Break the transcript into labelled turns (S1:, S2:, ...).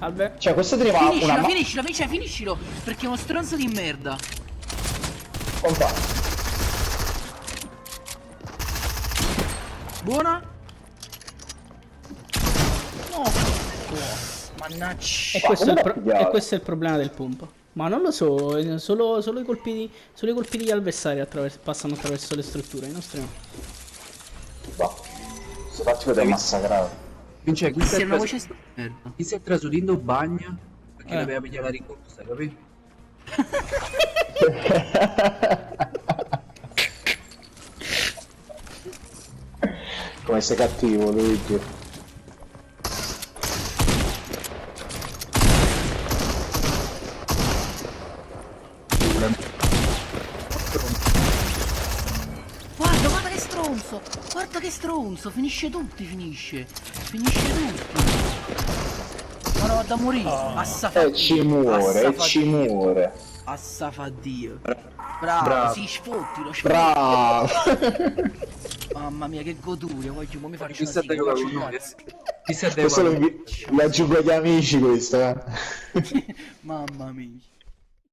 S1: Salve.
S2: Cioè, questo teneva una...
S3: Finiscilo, perché è uno stronzo di merda.
S2: Compa.
S3: Buona. No. Mannaggia.
S1: E questo,
S2: come
S1: è
S2: l'ha pigliato?
S1: e questo è il problema del pompa. Ma non lo so, solo i colpi degli avversari passano attraverso le strutture, i nostri no.
S2: Va. Sto tattico ti ha massacrato.
S4: Cioè,
S3: Se una voce sta merda.
S4: chi si è trasudito in bagno perché doveva pigliare la rincorsa, capito?
S2: Come sei cattivo, Luigi.
S3: Guarda che stronzo. Guarda che stronzo. Finisce tutti. Ma no, da morire.
S2: Ci muore.
S3: Assafadio. Bravo. Si sfottilo.
S2: Bravo.
S3: Mamma mia, che goduria. Voglio, mi faccio
S4: Chi si
S3: una
S4: addegua
S3: sigla,
S4: con noi?
S3: faccio
S4: Chi si
S2: Questo
S4: addegua con noi?
S2: lo aggiungo agli amici questo,
S3: Mamma mia.